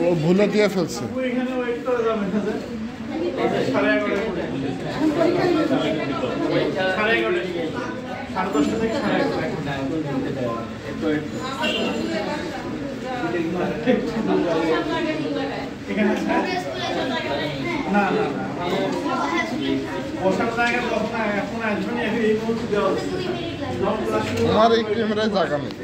ও ভুলে দিয়ে ফেলছে। আমার এই ক্যামেরায় জায়গা নেই।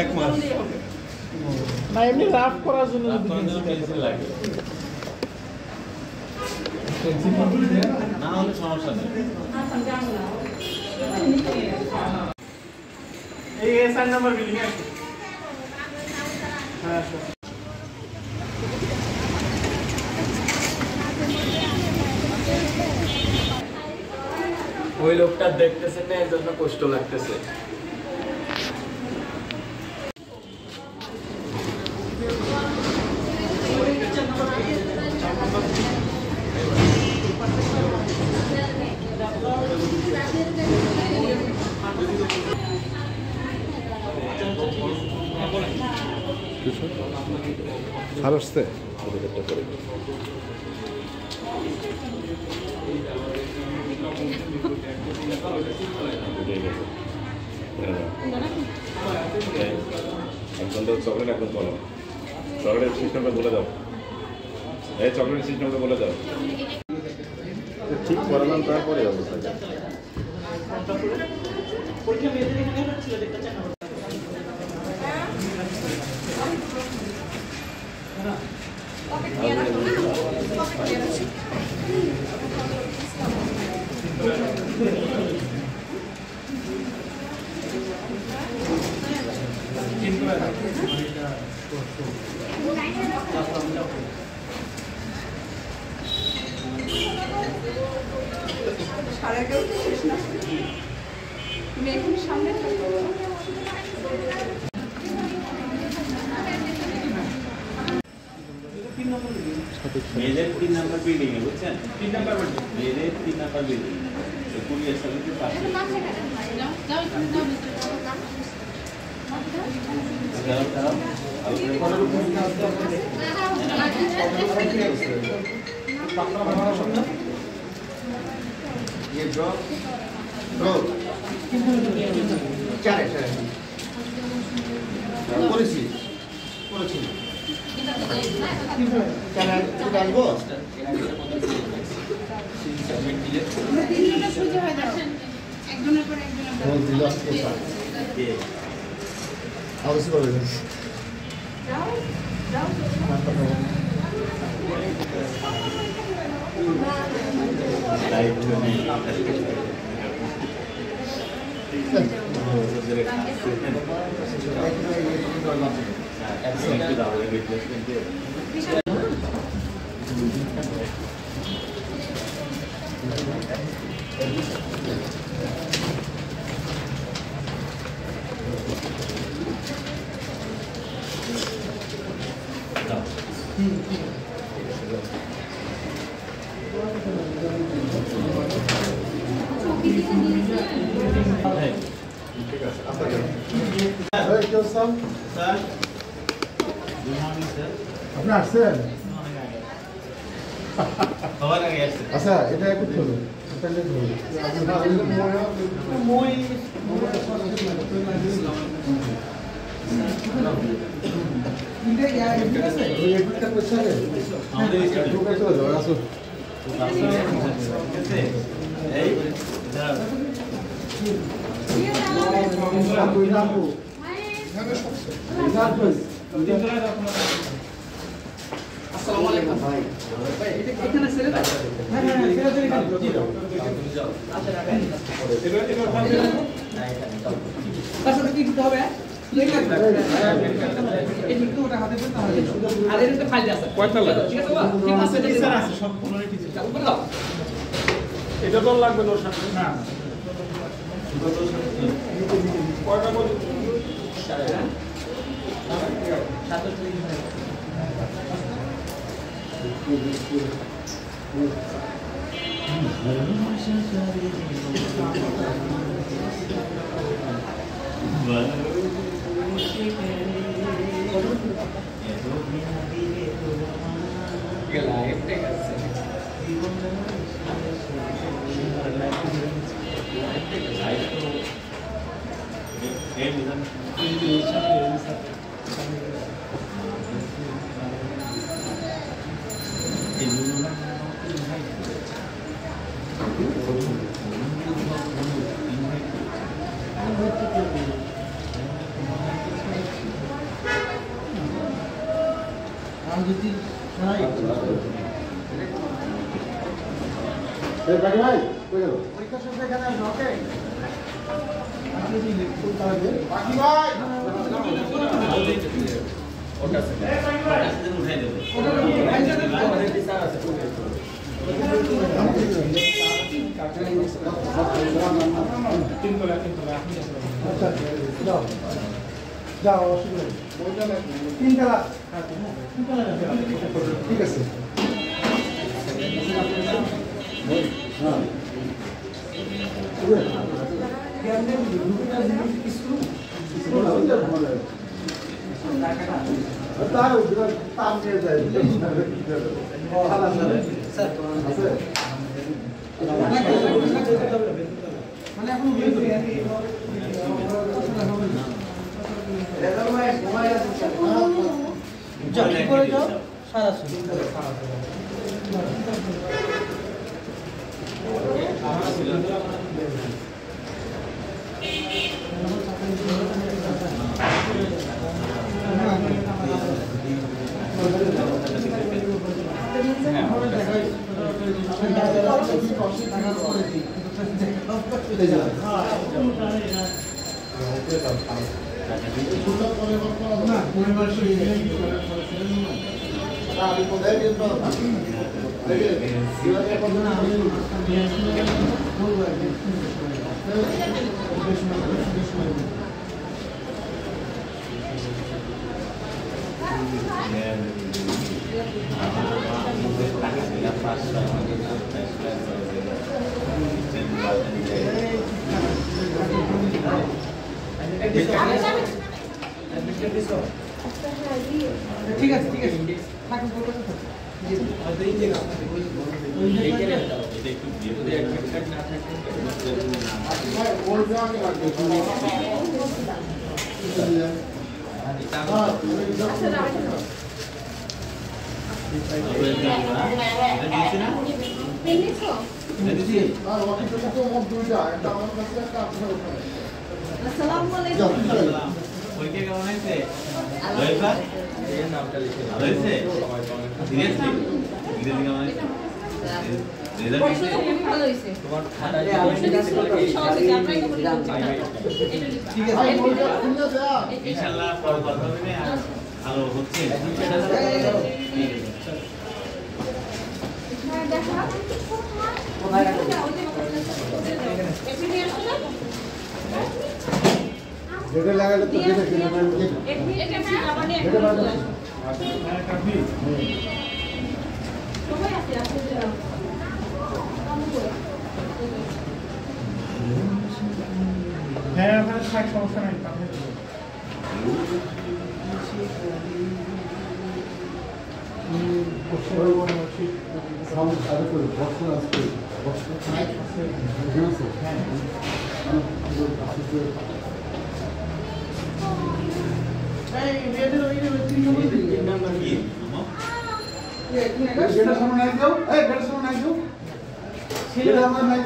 এক মাস না এমনি রাফ করার জন্য না হলে সমস্যা নেই। এই 4 নম্বর বিল্ডিং আছে। হ্যাঁ ওই লোকটা দেখতেছেন না, এর জন্য কষ্ট লাগতেছে। আর আসছে একজন তো চকলেট একদম বলো, চকলেটের সিস্টেমটা বলে দাও। এই চকলেটের সিস্টেমটা বলে দাও। ঠিক করালাম তারপরে অবস্থা মেয়েদের 3 নাম্বার বিল্ডিং এ বুঝছেন, 3 নাম্বার বিল্ডিং, মেয়েদের 3 নাম্বার বিল্ডিং পুলিশ সার্ভিসের পাশে। আপনি আসছেন? আচ্ছা এটা একটু ধরুন, আসসালামু আলাইকুম ভাই ভাই এটা এখানে ছেড়ে দাও হ্যাঁ হ্যাঁ ছেড়ে দাও এখানে জি দাও তুমি যাও আচ্ছা রাখেন তার সাথে কি দিতে হবে এই কিন্তু ওটা হাতে পেতে হবে আর এর একটা ফাইল আছে কয়টা লাগে ঠিক আছে বাবা ঠিক আছে স্যার আছে সব 15 টি যাও উপরে দাও এটা তো লাগবে না সাথে না কয়টা করে বাকি ভাই কই গেল পরীক্ষা শুরু এখানে আসবে ওকে বাকি ভাই ওটা উঠাই দেবে আচ্ছা যাও যাও অসুবিধা নেই তিনতলা ঠিক আছে মানে এখন ঠিক আছে ঠিক আছে থাকুন আসসালামু আলাইকুম পরীক্ষা কেমন হয়েছে নামটা লিখে ভালো হয়েছে সিরিয়াসলি ইংরেজি কেমন হয়েছে রেজাল্ট হয়েছে ভালো হয়েছে তোমার ঠিক আছে ইনশাআল্লাহ পরে কথা হবে ভালো হচ্ছে যেটা লাগালে তো যেটা কিনে হ্যাঁ আপনার থাক সমস্যা নাই পাঠিয়ে দেবো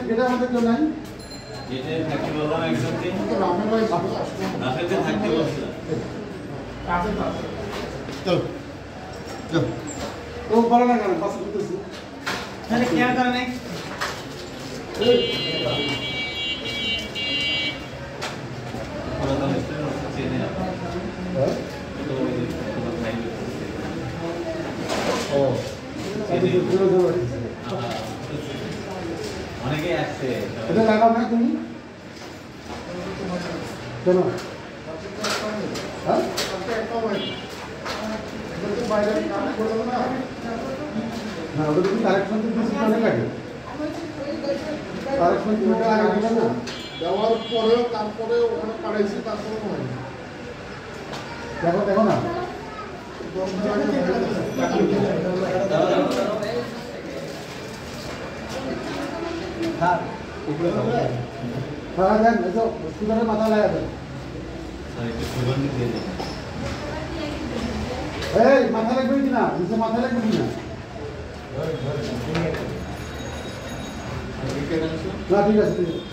যেটা থাকতে বললাম একদম রাফেলতে থাকতে বলছিলাম চলো তো বলো না কেন পাশে করতেছি তাহলে কি আর কারণে অনেকে আসছে এটা লাগাও না তুমি কেন হ্যাঁ না ওটা তুমি কারেকশন তো বেশি অনেক লাগে কারেকশন তুমি ওটা আগে দিবে না দেওয়ার পরেও তারপরে ওখানে পাঠাইছি তারপরে হয় দেখো দেখো না সারা দেন এসো স্পিকারের মাথা লাগা দেন এই মাথা লাগবে কিনা নিচে মাথা লাগবে কিনা না ঠিক আছে ঠিক আছে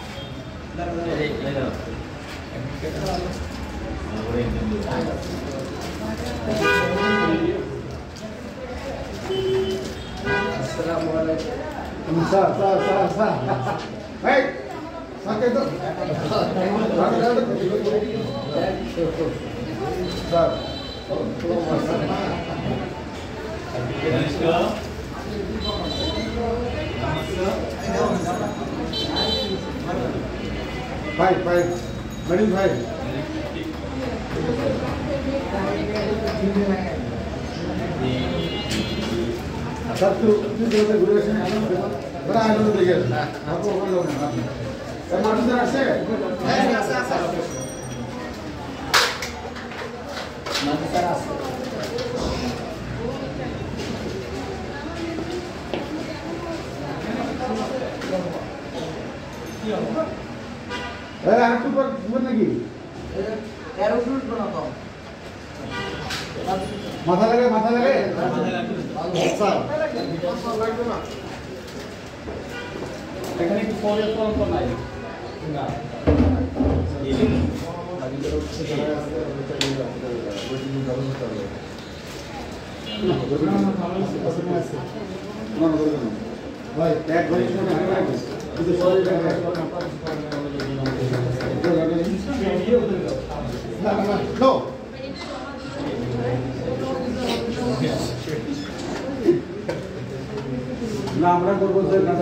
স্যার স্যার স্যার স্যার এই স্যারকে তো স্যার ভাই ভাই ম্যাডাম ভাই স্যার তুই ঘুরে আসেন বড় আনন্দ দেখে আপু ওখানে যাবেন আপনি মানুষজন আসছে আরেকটু পর নাকি মাথা লাগে মাথা লাগে এখানে কি পরে ফল নাই না ভাই এক ভাই কিন্তু সরি না না নো না আমরা করবো যে না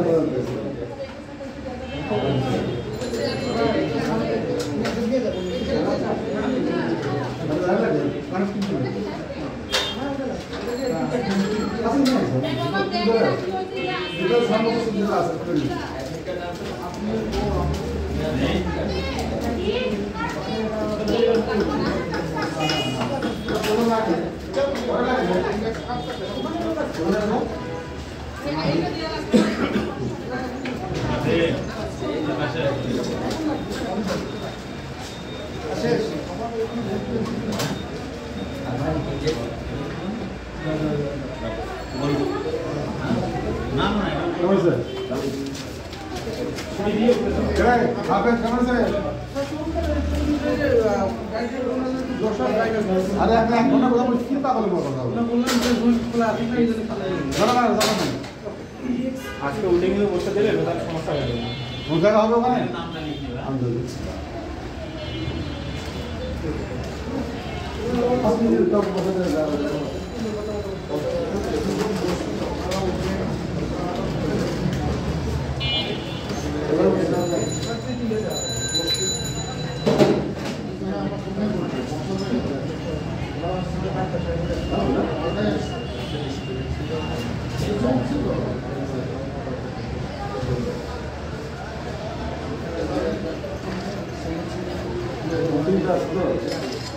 আরে আপনি এক ঘন্টা কথা বলছি চিন্তা করলে কথা আজকে উল্টে গিয়ে বসে দিলে তার সমস্যা হয়ে যাবে কোন জায়গা হবে ওখানে নামটা লিখে দিবা আমি দেবো আপনি যদি তো বসে দেন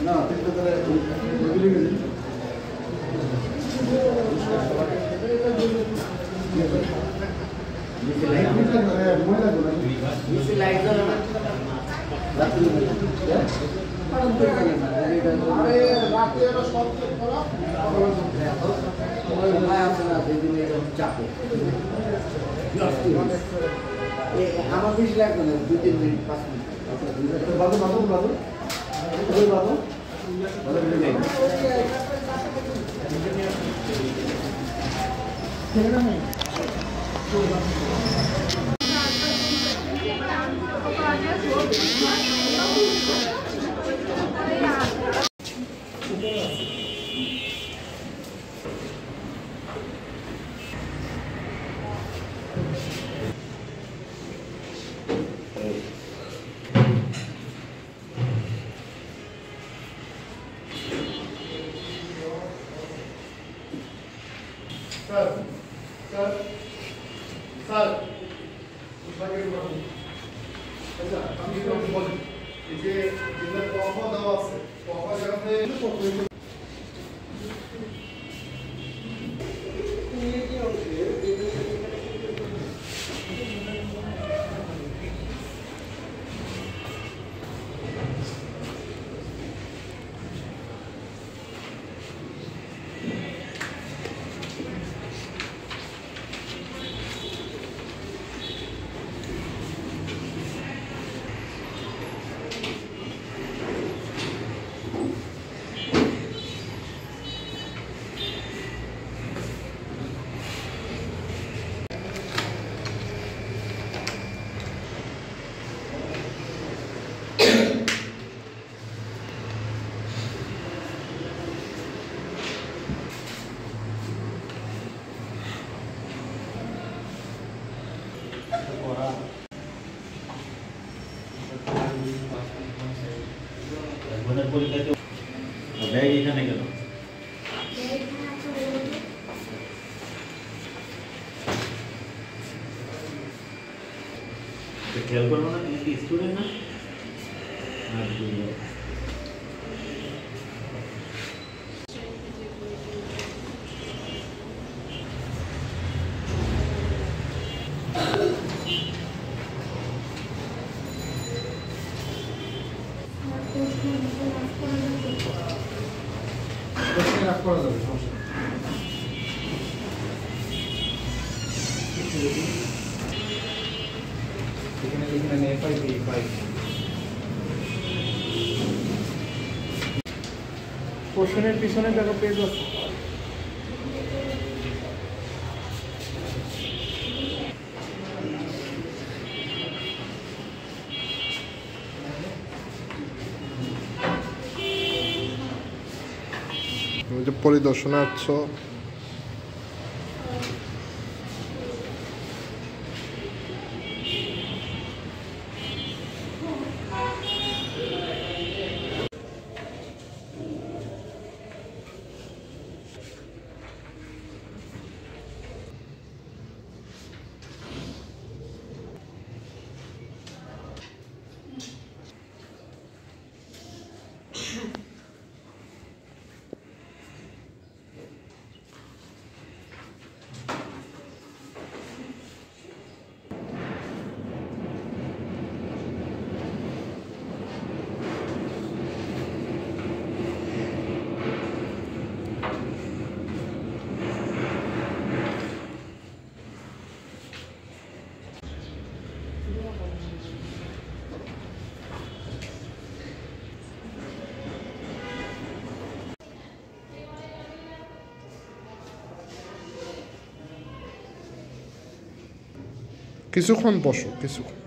না তিনটা তাহলে আমার বেশি লাগবে না 2-3 মিনিট 5 মিনিট বাদু বাদু বাদু বাদু ব্যাগ এখানে গেল খেয়াল করবো না তুমি কি স্টুডেন্ট না কোশ্চেনের পিছনে দেখো পেজ আছে পরিদর্শনে আসছো কিছুক্ষণ বসো কিছুক্ষণ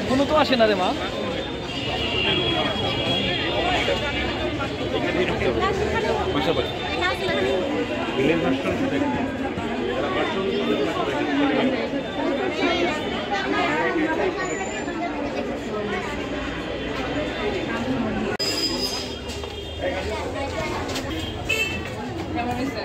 কোনো তো আসে না রে মা পাশাপাশি বিলের ভার্সন দেখেন যারা ভার্সন কেমন হয়েছে?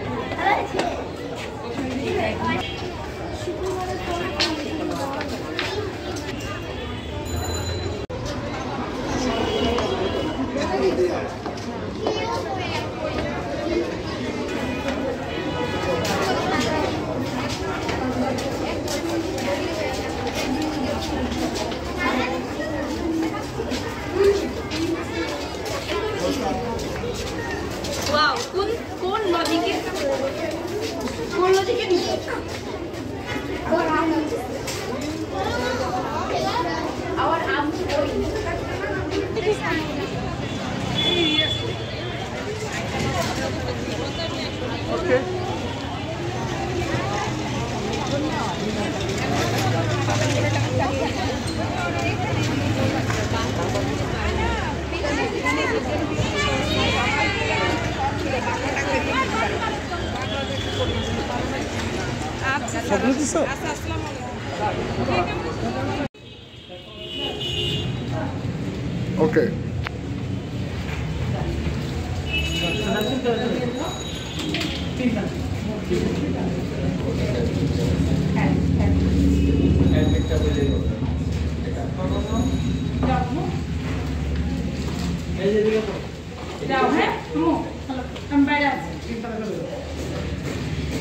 Wow, কোন নদীকে আমার আম ওকে ওকে যাও হ্যাঁ আমি বাইরে আছি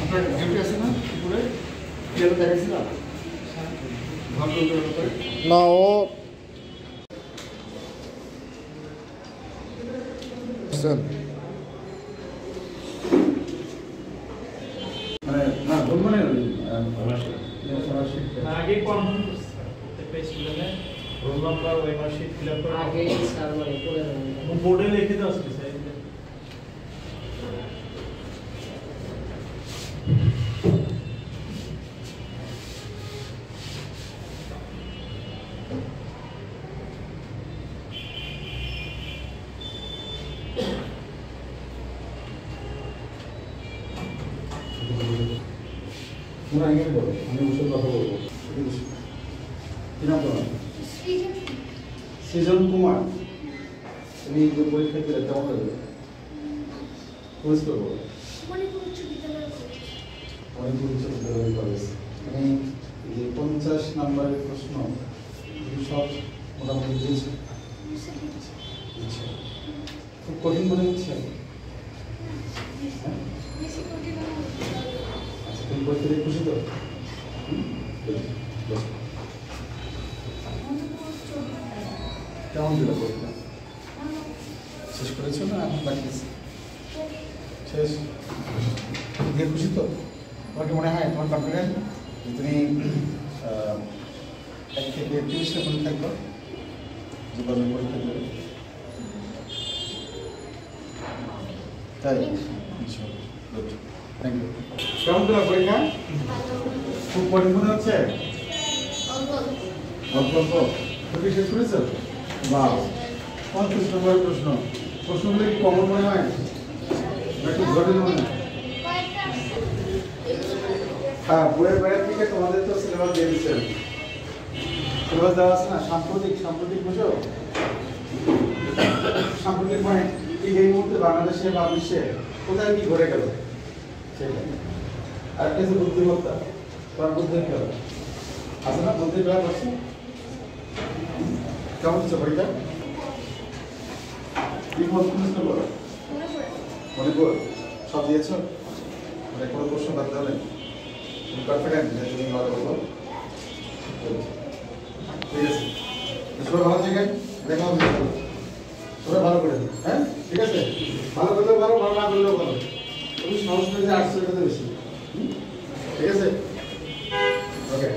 আপনার ডিউটি আছে না উপরে যেটা দেখাইছিল ঘর করে না ও মানে না বলবো না আগে কনফার্ম পেয়েছিল না রোল নাম্বার ওই মার্কশিট ফিল আপ করে আগে সার্ভারে করে বোর্ডে লিখে দাও স্যার তোমরা আগে বলো আমি ওষুধ কথা বলবো কি নাম তোমার সৃজন কুমার তুমি যে পরীক্ষা দিলে কেমন লাগবে কোর্স করবো মণিপুর উচ্চ বিদ্যালয় কলেজ আমি এই যে 50 নম্বরের প্রশ্ন সব মোটামুটি দিয়েছি খুব কঠিন মনে হচ্ছে আচ্ছা তুমি পরীক্ষা খুশি তো কেমন দিল পরীক্ষা শেষ করেছো না এখন বাকি আছে শেষ দিয়ে খুশি তো তোমার কি মনে হয় তোমার কনফিডেন্ট তুমি 1 থেকে 30 এখন থাকবে জীবনের পরীক্ষা দেবে তাই গুড থ্যাংক ইউ কেমন দিল পরীক্ষা খুব কঠিন মনে হচ্ছে অল্প অল্প তুমি শেষ করেছো বাহ 50 নম্বরের প্রশ্ন প্রশ্নগুলো কি কমন মনে হয় একটু জটিল মনে হয় হ্যাঁ বইয়ের বাইরে থেকে তোমাদের তো সিলেবাস দিয়ে দিচ্ছেন সিলেবাস দেওয়া আছে না সাম্প্রতিক বুঝো সাম্প্রতিক মানে এই মুহূর্তে বাংলাদেশে বা বিশ্বে কোথায় কি ঘটে গেল সেটা আর কিছু বুদ্ধিমত্তা তোমার বুদ্ধি খেলো আছে না বুদ্ধি ক্লাস আছে কেমন হচ্ছে পরীক্ষা কি প্রশ্ন বলো মণিপুর সব দিয়েছো মানে কোনো প্রশ্ন বাদ দেওয়া নেই তুমি কনফিডেন্ট যে তুমি ভালো করবো ঠিক আছে সবাই ভালো থাকেন দেখা হবে সবাই ভালো করে দিন হ্যাঁ ঠিক আছে ভালো করলেও ভালো ভালো না করলেও ভালো তুমি সাহস করে 800 টাকা বেশি ঠিক আছে ওকে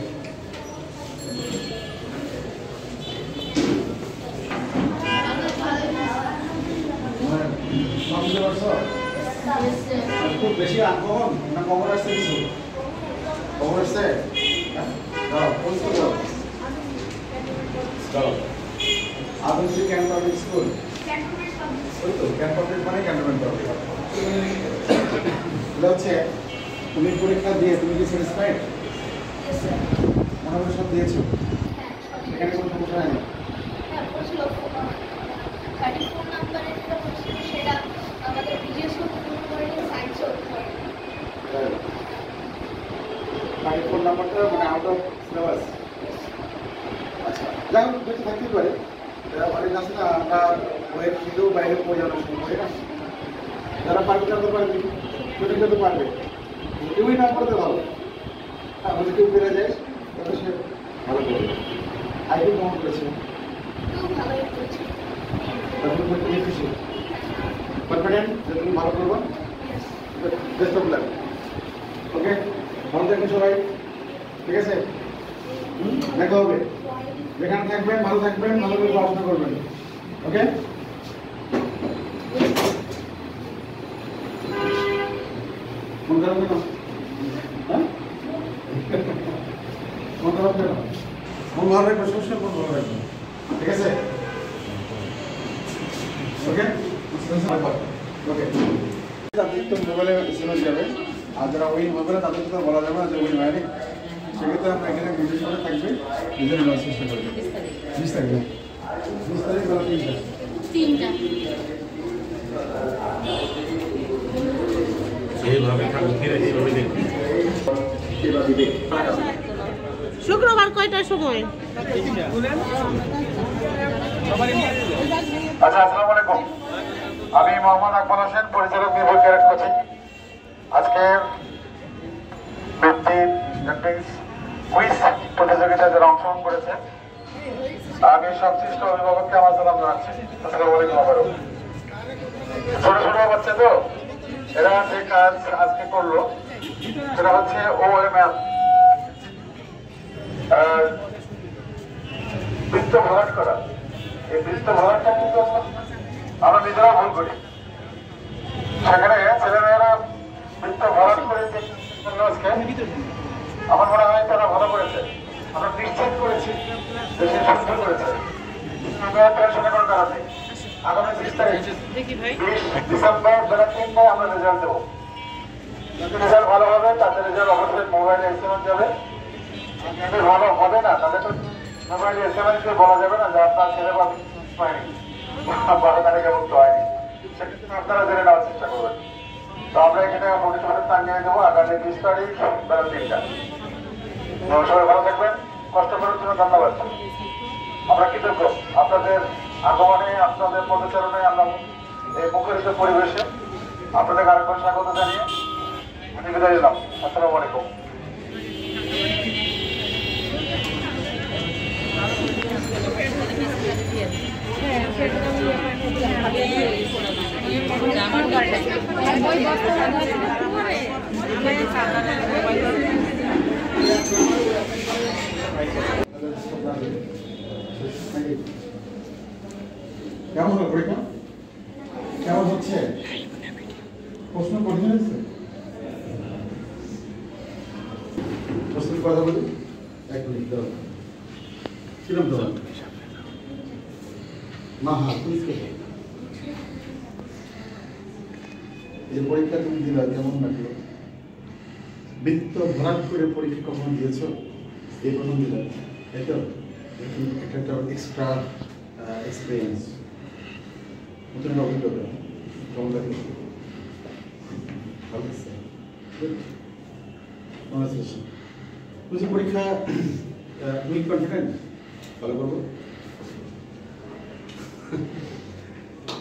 বুঝতে পারছো খুব বেশি আনকমন না কমন আসছে কিছু কমন আসছে দাও পরিষ্কার দাও দাও আদর্শ ক্যান্ট পাবলিক স্কুল ওই তো ক্যান্টনমেন্ট মানে ক্যান্টনমেন্ট হবে। এটা হচ্ছে তুমি পরীক্ষা দিয়ে তুমি কি স্যাটিসফাইড? মোটামুটি সব দিয়েছো, এখানে কোনো সমস্যা হয়নি? ফোন নাম্বারটা মানে আউট অফ সিলেবাস। আচ্ছা, যাই হোক বেঁচে থাকতেই পারে। অনেক আছে না, আমরা বইয়ের থেকেও বাইরে পড়ে যাওয়ার সময় পড়ে না, যারা পারবে তারা তো পারবে, কেউ তো পারবে, কেউই না করতে ভালো। হ্যাঁ, যদি কেউ বেড়ে যায় তাহলে সে ভালো করবে। আইডি কেমন করেছে? খুশি, কনফিডেন্ট যে তুমি ভালো করবো। Best of luck. ওকে, ভালো থাকবেন সবাই, ঠিক আছে? দেখা হবে। যেখানে থাকবেন ভালো থাকবেন, ভালো করে পড়াশোনা করবেন। ওকে, মন খারাপ কেন? হ্যাঁ, মন খারাপ কেন? মন ভালো রাখবেন, সবসময় মন ভালো রাখবেন, ঠিক আছে? ওকে ওকে, তাদের তো মোবাইলে এসএমএস যাবে, আর যারা ওই মোবাইলে তাদের তো বলা যাবে না যে ওই বাইরে, সেক্ষেত্রে আমরা এখানে ভিডিও সাথে থাকবে, নিজের নেওয়ার চেষ্টা করবে। 20 তারিখ 20 তারিখ বেলা 3টা। শুক্রবার কয়টার সময়? আচ্ছা, আসসালামু আলাইকুম। আমি মোহাম্মদ আকবর হোসেন, পরিচালক নির্ভর ক্যারেট কোচিং। আজকে কুইজ প্রতিযোগিতায় যারা অংশগ্রহণ করেছে, আমি সংশ্লিষ্ট অভিভাবককে আমার সালাম জানাচ্ছি। আসসালামু আলাইকুম। আবারও ছোট ছোট বাচ্চা তো, এরা যে কাজ আজকে করলো সেটা হচ্ছে OML, বৃত্ত ভরাট করা। এই বৃত্ত ভরাটটা কিন্তু আমরা নিজেরাও ভুল করি। সেখানে ছেলেমেয়েরা বৃত্ত ভরাট করে আজকে আমার মনে হয় তারা ভালো করেছে। আমরা নিশ্চিত করেছি যে সে সুস্থ করেছে। আমরা টেনশনে কোনো কারণ নেই। আগামী 20 তারিখ 20 ডিসেম্বর বেলা 3টায় আমরা রেজাল্ট দেবো। যদি রেজাল্ট ভালো হবে তাদের রেজাল্ট অবশ্যই মোবাইলে এসএমএস যাবে। যদি ভালো হবে না তাহলে তো মোবাইলে এসএমএস দিয়ে বলা যাবে না যে আপনার ছেলে বা পায়নি, 12 তারিখে মুক্ত হয়নি। সেক্ষেত্রে আপনারা জেনে নেওয়ার চেষ্টা করবেন। তো আমরা এখানে মনিটরে টাঙিয়ে দেবো আগামী 20 তারিখ বেলা 3টা। সবাই ভালো থাকবেন, কষ্ট করার জন্য ধন্যবাদ। আমরা কৃতজ্ঞ আপনাদের আগমনে, আপনাদের পদচারণে, আমরা এই মুখরিত পরিবেশে আপনাদের আরেকবার স্বাগত জানিয়ে আমি বিদায় দিলাম। আসসালামু আলাইকুম। কেমন হলো পরীক্ষা? কেমন হচ্ছে? প্রশ্ন কঠিন হয়েছে? প্রশ্নের কথা বলি, 1 মিনিট দাও। কিরম দাও মা? হ্যাঁ, প্লিজ। এই পরীক্ষা তুমি দিলা, কেমন লাগলো? বৃত্ত ভরাট করে পরীক্ষা কখন দিয়েছ? এই প্রথম দিলা, তাই তো? একটা এক্সট্রা এক্সপিরিয়েন্স, নতুন অভিজ্ঞতা। কেমন লাগে? ভালো লাগছে? বুঝি পরীক্ষা তুমি কনফিডেন্ট ভালো করবো?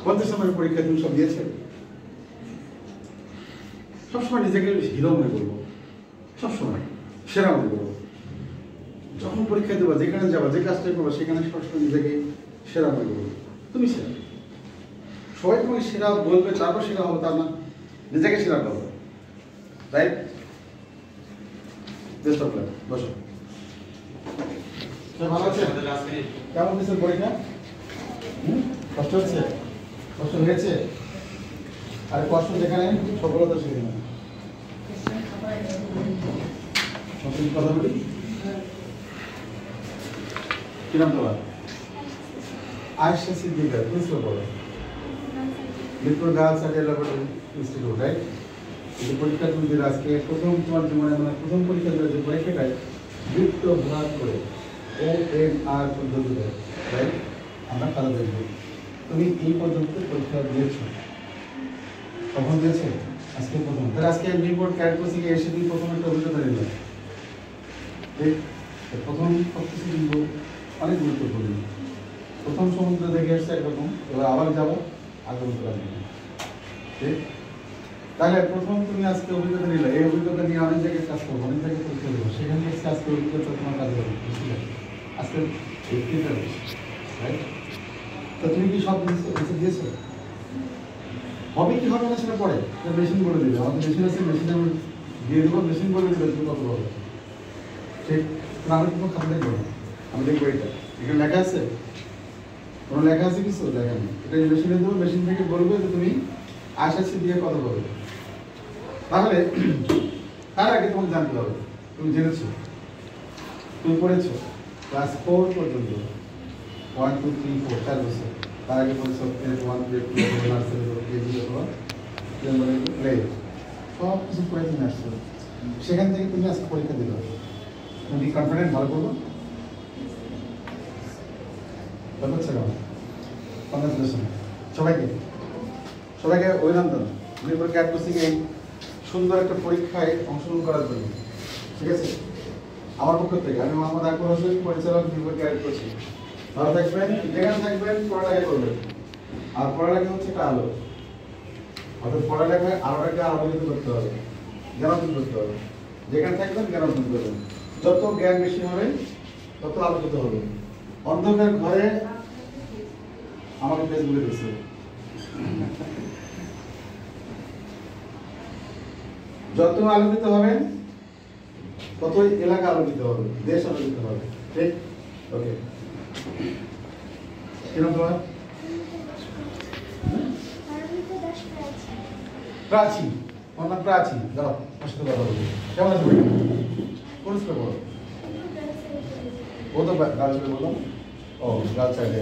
কত সময় পরীক্ষা তুমি সব দিয়েছে? সবসময় নিজেকে হিরো মনে করবো, সবসময় সেরা মনে করবো। যখন পরীক্ষা দেবো, যেখানে যাবো, যে কাজটাই করবো, সেখানে সবসময় নিজেকে সেরা মনে করবো। তুমি সেরা, সবাই তোমাকে সেরা বলবে, তারপর সেরা হবো তার না, নিজেকে সেরা করবো। রাইট? Best of luck. বসো। ভালো আছে? কেমন দিচ্ছে পরীক্ষা? কষ্ট হচ্ছে? কষ্ট হয়েছে? আর কষ্ট যেখানে সফলতা সেখানে। কথা বলি, কিরম তোমার? আয়েশা সিদ্দিকা, প্রিন্সিপাল বলো। Mirpur girls and laboratory institute, right? এই পরীক্ষা তুমি দিলে আজকে প্রথম তোমার জীবনে মানে প্রথম পরীক্ষা দিলে যে পরীক্ষাটায় বৃত্ত ভাগ করে OMR পদ্ধতিতে, রাইট? আমরা খাতা দেখব। তুমি এই পদ্ধতিতে পরীক্ষা দিয়েছো, কখন দিয়েছো? আজকে প্রথম। তাহলে আজকে রিপোর্ট ক্যারেক্টারিস্টিক এসে তুমি প্রথম একটা অভিজ্ঞতা নিলে, ঠিক? প্রথম সবকিছু কিন্তু অনেক গুরুত্বপূর্ণ। প্রথম সমুদ্র দেখে এসছে একরকম, এবার আবার যাবো আগামী দিকে, ঠিক? তাহলে প্রথম তুমি আজকে অভিজ্ঞতা নিলে, এই অভিজ্ঞতা নিয়ে অনেক জায়গায় কাজ করবো, অনেক জায়গায় পরীক্ষা দেবো, সেখান থেকে আজকে অভিজ্ঞতা তোমার কাজে হবে, বুঝতে পারছো? আজকে রাইট? তো তুমি কি সব দিয়েছো? হবে কি হবে না সেটা পরে মেশিন বলে দেবে। আমাদের মেশিন আছে, মেশিনে আমি দিয়ে দেবো, মেশিন বলে দেবে তুমি কত বলো, ঠিক? আমি কোনো খাতা দেখবো না, আমি দেখবো এটা এখানে লেখা আছে, কোনো লেখা আছে কিছু লেখা নেই, এটা মেশিনে দেবো, মেশিন থেকে বলবে যে তুমি আশাচ্ছি দিয়ে কত বলবে। তাহলে তার আগে তোমাকে জানতে হবে তুমি জেনেছো, তুমি পড়েছো ক্লাস 4 পর্যন্ত, 1 2 3 4 4 বছর। তার আগে পড়েছো গ্রেড 1 গ্রেড 2 নার্সারি কেজি অথবা প্লে, সব কিছু পড়ে তুমি আসছো। সেখান থেকে তুমি আজকে পরীক্ষা দিলে তুমি কনফিডেন্ট ভালো করবো, হচ্ছে কেমন? কংগ্রেচুলেশন সবাইকে, সবাইকে অভিনন্দন মিরপুর ক্যাম্পাসে এই সুন্দর একটা পরীক্ষায় অংশগ্রহণ করার জন্য, ঠিক আছে? আমার পক্ষ থেকে আমি মোহাম্মদ আকবর হোসেন, পরিচালক মিরপুর ক্যাম্পাসে। ভালো থাকবেন, যেখানে থাকবেন পড়ালেখা করবেন। আর পড়ালেখা হচ্ছে একটা আলো, অর্থাৎ পড়ালেখায় আলোটাকে আলোকিত করতে হবে, জ্ঞানার্জন করতে হবে। যেখানে থাকবেন জ্ঞানার্জন করবেন, যত জ্ঞান বেশি হবে তত আলোকিত হবে। অন্ধকার ঘরে আমাকে ফেসবুকে দিচ্ছে, যত আলোকিত হবেন ততই এলাকা আলোকিত হবে, দেশ আলোকিত হবে, ঠিক? ওকে, কিরকম তোমার? প্রাচী, আমার নাম প্রাচী। দাও ওর সাথে কথা বলি। কেমন আছে ভাই? কোন স্কুলে পড়ো? ও তো গার্লস স্কুলে বললাম। ও গার্লস সাইডে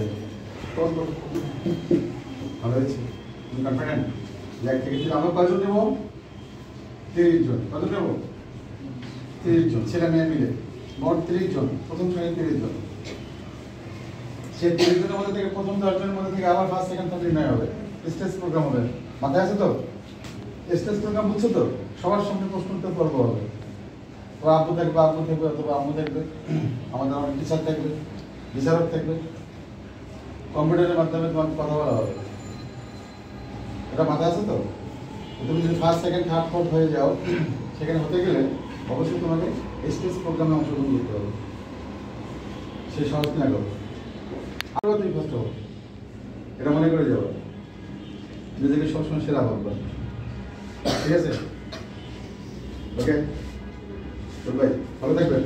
ভালো হয়েছে, তুমি কনফিডেন্ট? এক থেকে আমরা কয়জন নেবো? 30 জন। কত নেবো? 30 জন, ছেলে মেয়ে মিলে মোট 30 জন। প্রথম শ্রেণী 30 জন। সেই 30 জনের মধ্যে থেকে প্রথম 10 জনের মধ্যে থেকে আবার ফার্স্ট সেকেন্ড থার্ড নির্ণয় হবে। স্টেজ প্রোগ্রাম হবে, মাথায় আছে তো? স্টেজ প্রোগ্রাম বুঝছো তো? সবার সামনে প্রশ্ন উত্তর পর্ব হবে। তো আব্বু থাকবে, আব্বু থাকবে অথবা আম্মু থাকবে, আমাদের অনেক টিচার থাকবে, বিচারক থাকবে, কম্পিউটারের মাধ্যমে তোমার কথা বলা হবে। এটা মাথায় আছে তো? তুমি যদি ফার্স্ট সেকেন্ড থার্ড ফোর্থ হয়ে যাও, সেখানে হতে গেলে অবশ্যই তোমাকে স্টেজ প্রোগ্রামে অংশগ্রহণ করতে হবে। সেই সহজ না করো, আরও তুমি ফার্স্ট হবো, এটা মনে করে যাবো। নিজেকে সবসময় সেরা ভাববা, ঠিক আছে? ওকে, ভাই ভালো থাকবেন।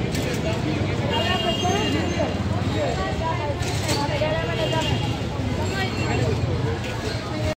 Gracias.